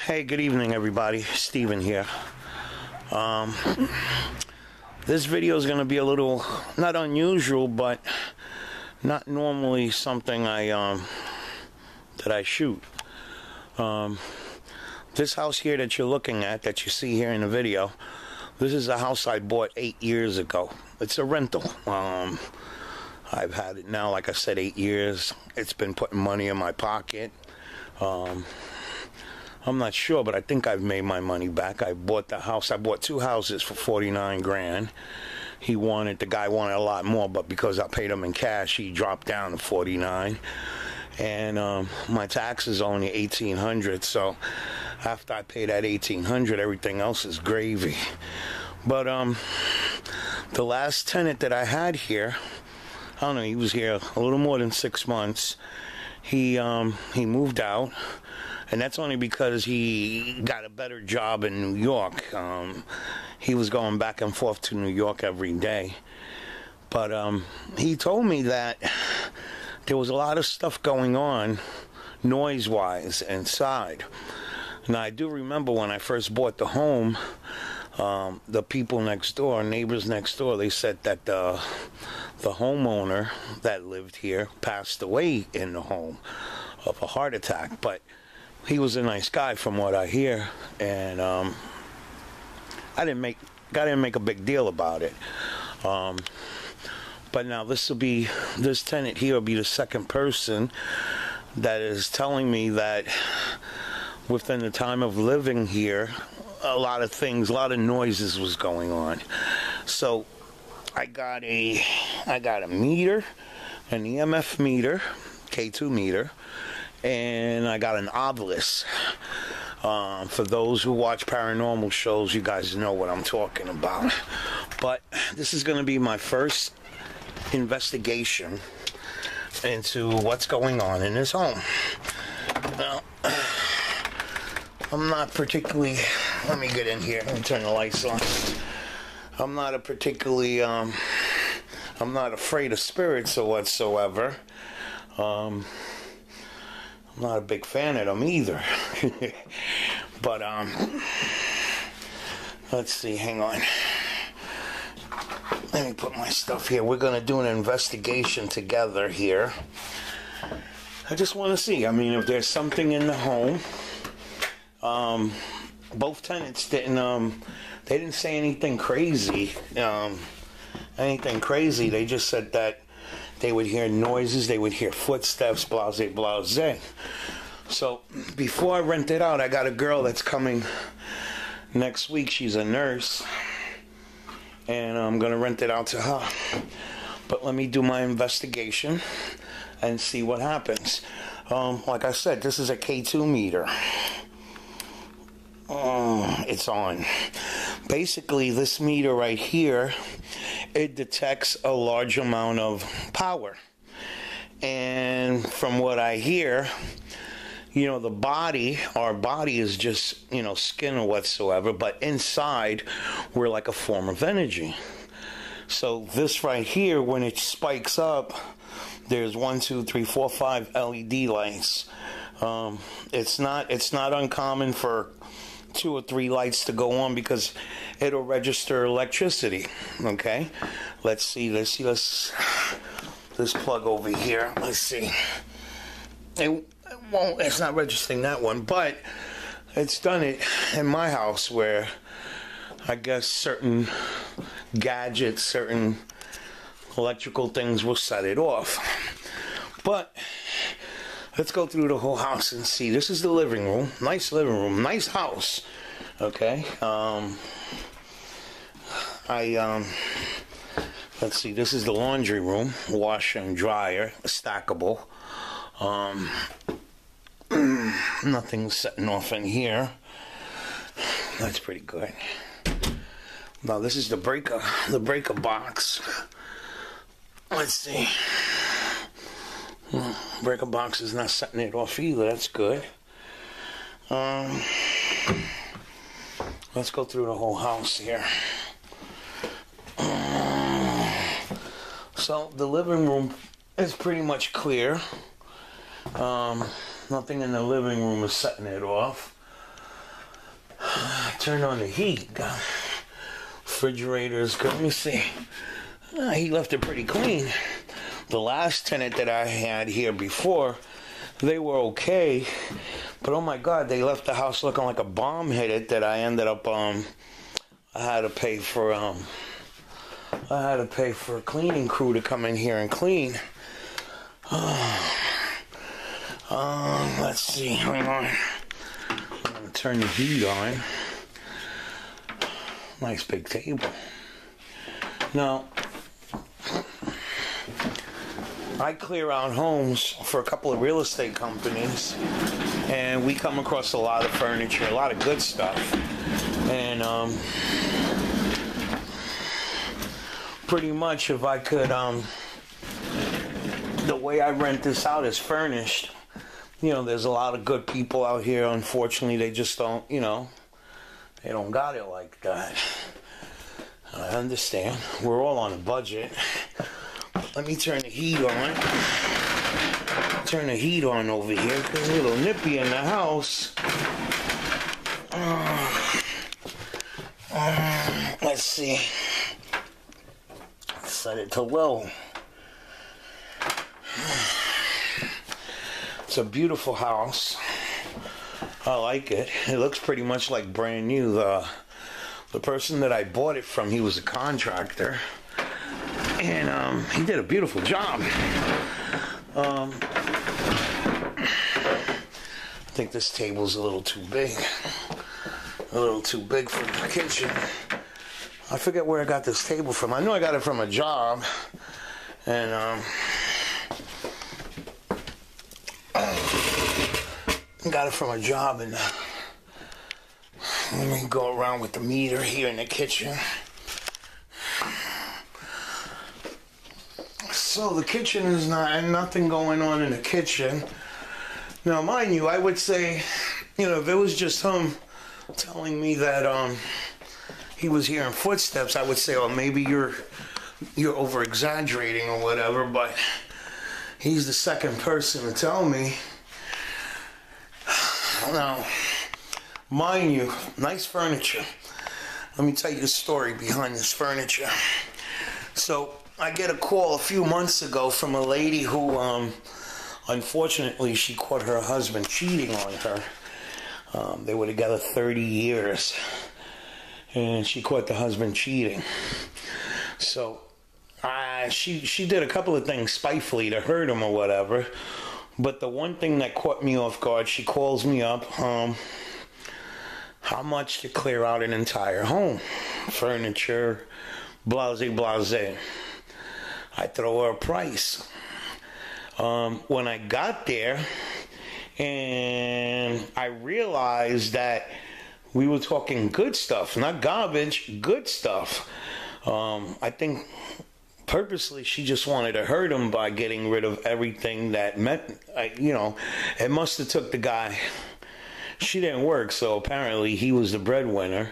Hey, good evening, everybody. Steven here. This video is going to be a little, not unusual, but not normally something that I shoot. This house here that you're looking at, that you see here in the video, this is a house I bought 8 years ago. It's a rental. I've had it now, like I said, 8 years. It's been putting money in my pocket. I'm not sure, but I think I've made my money back. I bought the house. I bought two houses for 49 grand. The guy wanted a lot more, but because I paid him in cash, he dropped down to 49. And my tax is only 1,800. So after I pay that 1,800, everything else is gravy. But the last tenant that I had here, I don't know, he was here a little more than 6 months. He moved out, and that's only because he got a better job in New York. He was going back and forth to New York every day. But he told me that there was a lot of stuff going on noise-wise inside. Now, I do remember when I first bought the home, the people next door, neighbors next door, they said that the homeowner that lived here passed away in the home of a heart attack. But he was a nice guy from what I hear, and I didn't make a big deal about it. But now this tenant here will be the second person that is telling me that within the time of living here, a lot of noises was going on. So I got a meter, an EMF meter, K2 meter, and I got an obelisk. For those who watch paranormal shows, you guys know what I'm talking about. But this is going to be my first investigation into what's going on in this home. Now, I'm not particularly, let me get in here and turn the lights on. I'm not afraid of spirits or whatsoever. I'm not a big fan of them either. But let's see, hang on. Let me put my stuff here. We're going to do an investigation together here. I just want to see, I mean, if there's something in the home. Both tenants didn't say anything crazy. They just said that they would hear noises, they would hear footsteps, blase, blase. So before I rent it out, I got a girl that's coming next week. She's a nurse, and I'm gonna rent it out to her. But let me do my investigation and see what happens. Like I said, this is a K2 meter. It's on. Basically, this meter right here, it detects a large amount of power. And from what I hear, you know, our body is just, you know, skin or whatsoever, but inside, we're like a form of energy. So this right here, when it spikes up, there's 1, 2, 3, 4, 5 LED lights. It's not uncommon for 2 or 3 lights to go on because it'll register electricity. Okay, let's see this plug over here. Let's see. It's not registering that one, but it's done it in my house where I guess certain gadgets, certain electrical things will set it off. But let's go through the whole house and see. This is the living room. Nice living room. Nice house. Okay. Let's see. This is the laundry room. Washer and dryer. Stackable. Nothing's setting off in here. That's pretty good. Now this is the breaker box. Let's see. Breaker box is not setting it off either. That's good. Let's go through the whole house here. So the living room is pretty much clear. Nothing in the living room is setting it off. turn on the heat. Refrigerator's good. Let me see. He left it pretty clean. The last tenant that I had here before, they were okay, but oh my God, they left the house looking like a bomb hit it. That I ended up I had to pay for a cleaning crew to come in here and clean. Let's see. Hang on. I'm gonna turn the heat on. Nice big table. Now, I clear out homes for a couple of real estate companies, and we come across a lot of furniture, a lot of good stuff. And pretty much, if I could, the way I rent this out is furnished. You know, there's a lot of good people out here. Unfortunately, they just don't, you know, they don't got it like that. I understand. We're all on a budget. Let me turn the heat on. Turn the heat on over here. It's a little nippy in the house. Let's see. Set it to low. It's a beautiful house. I like it. It looks pretty much like brand new. The person that I bought it from, he was a contractor. And he did a beautiful job. I think this table's a little too big. A little too big for the kitchen. I forget where I got this table from. I know I got it from a job. And got it from a job, and let me go around with the meter here in the kitchen. So the kitchen is nothing going on in the kitchen. Now, mind you, I would say, you know, if it was just him telling me that he was hearing footsteps, I would say, oh, maybe you're over exaggerating or whatever. But he's the second person to tell me. Now, mind you, nice furniture. Let me tell you the story behind this furniture. So, I get a call a few months ago from a lady who, unfortunately, she caught her husband cheating on her. They were together 30 years. And she caught the husband cheating. So, she did a couple of things spitefully to hurt him or whatever. But the one thing that caught me off guard, she calls me up, how much to clear out an entire home? Furniture, blase, blase. I throw her a price. When I got there, and I realized that we were talking good stuff, not garbage, good stuff. I think purposely she just wanted to hurt him by getting rid of everything that meant, you know, it must have took the guy. She didn't work, so apparently he was the breadwinner.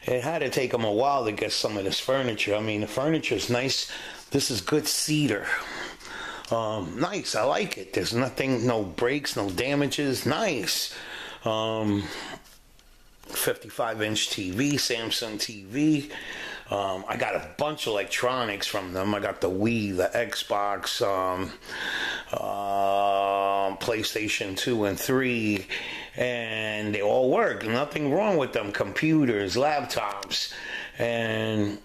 It had to take him a while to get some of this furniture. I mean, the furniture's nice. This is good cedar. Nice, I like it. There's nothing, no breaks, no damages. Nice. 55-inch TV, Samsung TV. I got a bunch of electronics from them. I got the Wii, the Xbox, PlayStation 2 and 3, and they all work. Nothing wrong with them. Computers, laptops, and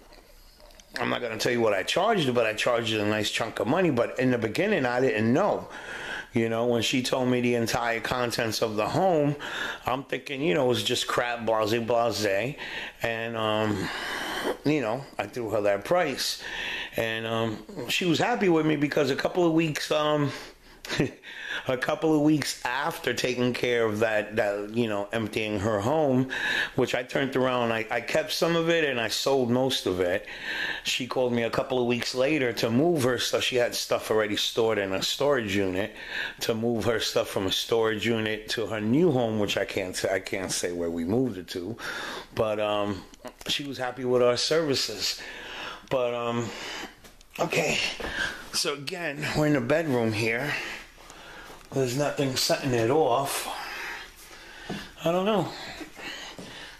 I'm not going to tell you what I charged it, but I charged it a nice chunk of money. But in the beginning, I didn't know. You know, when she told me the entire contents of the home, I'm thinking, you know, it was just crap, blase, blase. And, you know, I threw her that price. And she was happy with me because a couple of weeks after taking care of that, you know, emptying her home, which I turned around, I kept some of it and I sold most of it. She called me a couple of weeks later to move her stuff. She had stuff already stored in a storage unit, to move her stuff from a storage unit to her new home, which I can't say where we moved it to, but she was happy with our services. But okay, so again, we're in the bedroom here. There's nothing setting it off. I don't know.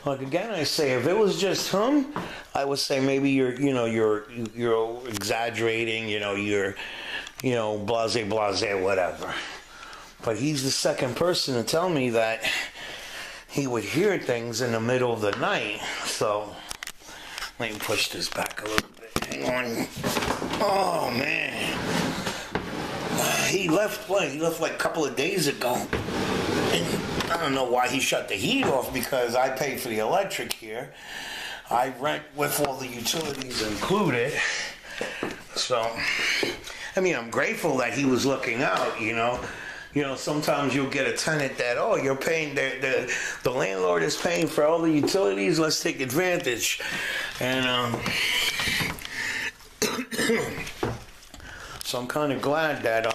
Like again, I say if it was just him, I would say maybe you're exaggerating, you're blase, whatever. But he's the second person to tell me that he would hear things in the middle of the night. So let me push this back a little bit. Hang on. Oh man, he left like a couple of days ago. And I don't know why he shut the heat off, because I pay for the electric here. I rent with all the utilities included. So, I mean, I'm grateful that he was looking out, sometimes you'll get a tenant that, you're paying, the landlord is paying for all the utilities, let's take advantage. And, so I'm kind of glad that,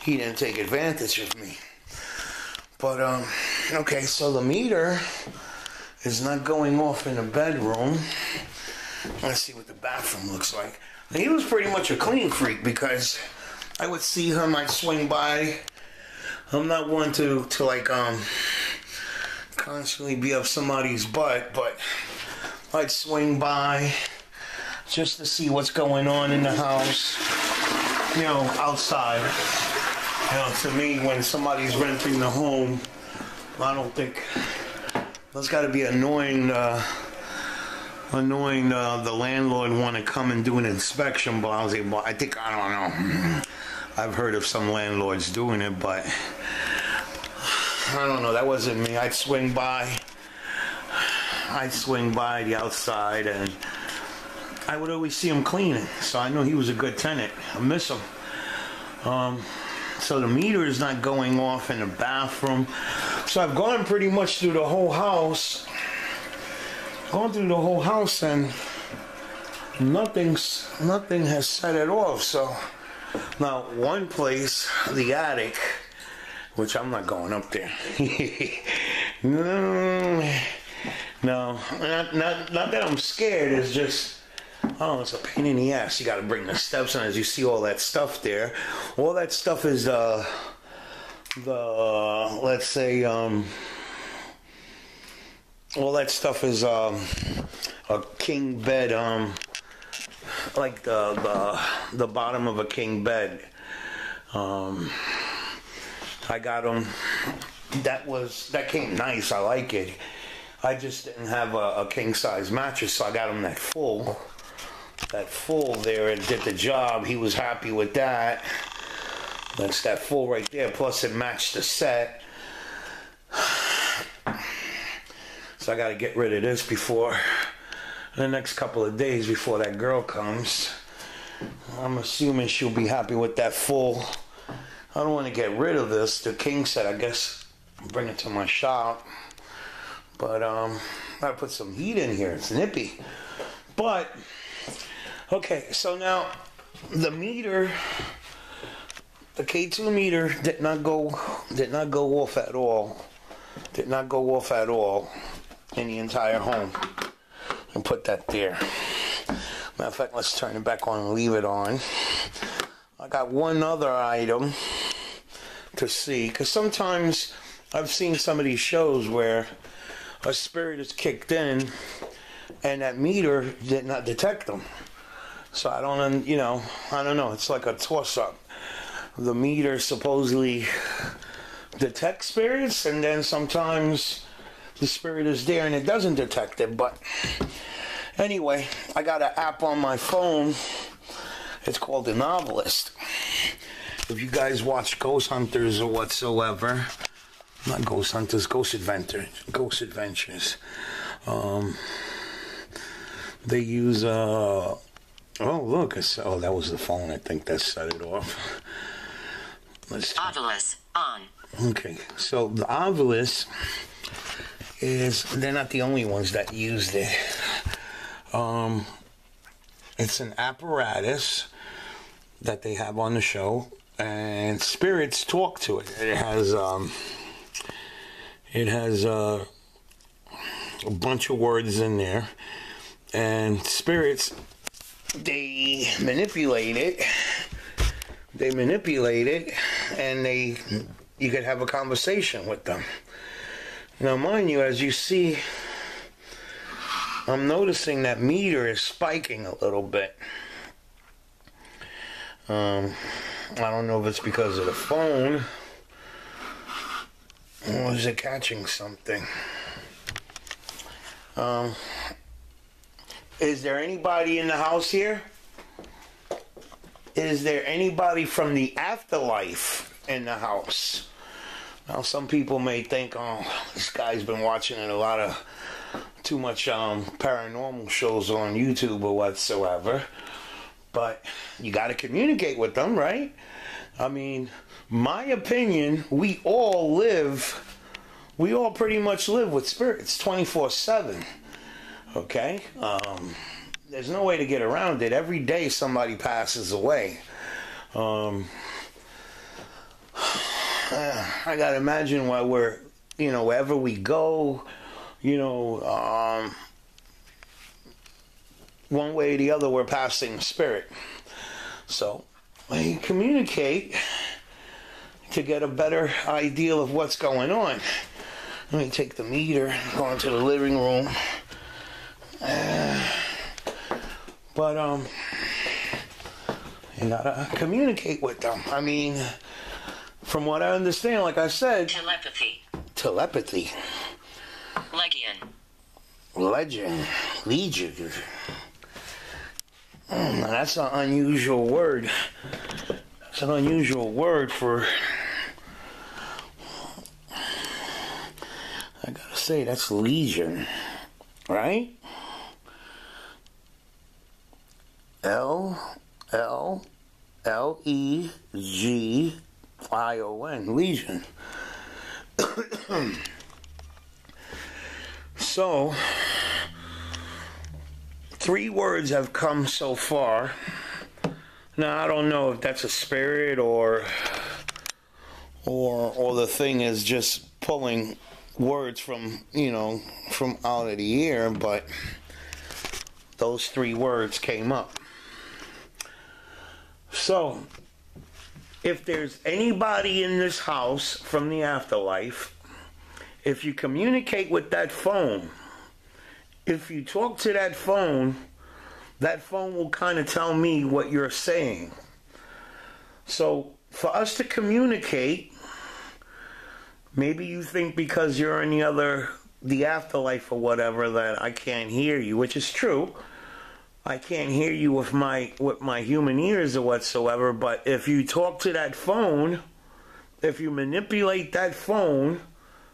he didn't take advantage of me. But, okay, so the meter is not going off in the bedroom. Let's see what the bathroom looks like. And he was pretty much a clean freak, because I would see him, I'd swing by. I'm not one to constantly be up somebody's butt, but I'd swing by just to see what's going on in the house, outside. To me, when somebody's renting the home, I don't think that's got to be annoying. The landlord want to come and do an inspection, but I don't know. I've heard of some landlords doing it, but I don't know. That wasn't me. I'd swing by the outside, and I would always see him cleaning, so I know he was a good tenant. I miss him. So the meter is not going off in the bathroom. So I've gone pretty much through the whole house. And nothing has set it off. So now one place, the attic, which I'm not going up there. No, not that I'm scared. It's just, it's a pain in the ass. You got to bring the steps in, as you see all that stuff there. All that stuff is let's say all that stuff is a king bed, like the bottom of a king bed. I got them. That came nice. I like it. I just didn't have a king size mattress, so I got him that full. That full there, and did the job. He was happy with that. That's that full right there. Plus it matched the set. So I got to get rid of this before the next couple of days, before that girl comes. I'm assuming she'll be happy with that full. I don't want to get rid of this. The king set, I guess, bring it to my shop. But I gotta put some heat in here. It's nippy. But okay, so now the meter, the K2 meter did not go off at all. Did not go off at all in the entire home. And put that there. Matter of fact, let's turn it back on and leave it on. I got one other item to see, because sometimes I've seen some of these shows where a spirit is kicked in and that meter did not detect them. So I don't know. It's like a toss-up. The meter supposedly detects spirits, and then sometimes the spirit is there and it doesn't detect it. But anyway, I got an app on my phone. It's called The Novelist. If you guys watch Ghost Hunters or whatsoever, not Ghost Hunters, Ghost Adventures. They use oh look, that was the phone. I think that set it off. Ovilus on. Okay, so the Ovilus they're not the only ones that used it. It's an apparatus that they have on the show, and spirits talk to it. It has a bunch of words in there, and spirits, they manipulate it, and they you could have a conversation with them. Now, mind you, as you see, I'm noticing that meter is spiking a little bit. I don't know if it's because of the phone or is it catching something. Is there anybody in the house here? Is there anybody from the afterlife in the house? Now, some people may think, oh, this guy's been watching a lot of too much paranormal shows on YouTube or whatsoever. But you got to communicate with them, right? I mean, my opinion, we all pretty much live with spirits 24/7. Okay? There's no way to get around it. Every day somebody passes away. I gotta imagine while we're, wherever we go, one way or the other we're passing spirit. So we communicate to get a better idea of what's going on. Let me take the meter, go into the living room. But you gotta communicate with them. I mean, from what I understand, like I said, telepathy, legion. Now that's an unusual word. It's an unusual word for. I gotta say, that's legion, right? Legion, legion. So, 3 words have come so far. Now, I don't know if that's a spirit or the thing is just pulling words from, from out of the air, but those 3 words came up. So, if there's anybody in this house from the afterlife, if you communicate with that phone, if you talk to that phone will kind of tell me what you're saying. So, for us to communicate, maybe you think because you're in the afterlife or whatever that I can't hear you, which is true. I can't hear you with my human ears or whatsoever, but if you talk to that phone, if you manipulate that phone,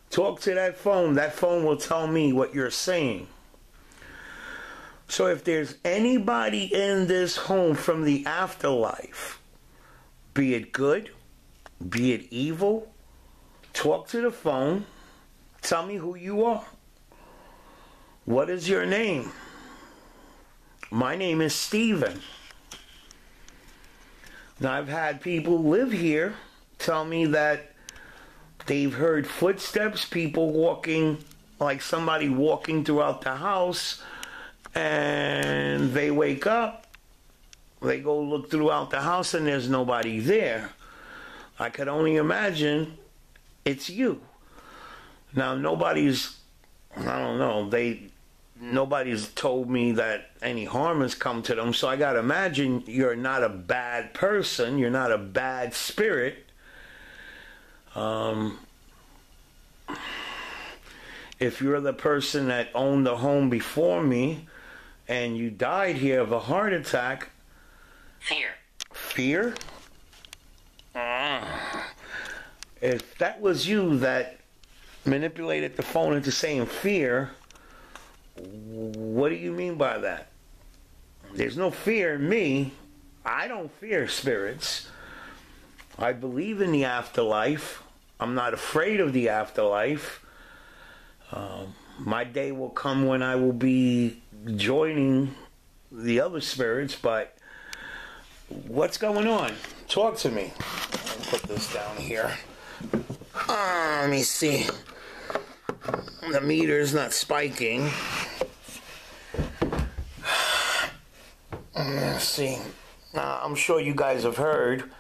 talk to that phone will tell me what you're saying. So if there's anybody in this home from the afterlife, be it good, be it evil, talk to the phone, tell me who you are. What is your name? My name is Stephen. Now, I've had people live here tell me that they've heard footsteps, people walking, like somebody walking throughout the house, and they wake up, they go look throughout the house, and there's nobody there. I could only imagine it's you. Now, nobody's told me that any harm has come to them, so I gotta imagine you're not a bad person, you're not a bad spirit. If you're the person that owned the home before me and you died here of a heart attack, fear? If that was you that manipulated the phone into saying fear, what do you mean by that? There's no fear in me. I don't fear spirits. I believe in the afterlife. I'm not afraid of the afterlife. My day will come when I will be joining the other spirits, but what's going on? Talk to me. I'll put this down here. Let me see. The meter's not spiking. Let's see. I'm sure you guys have heard.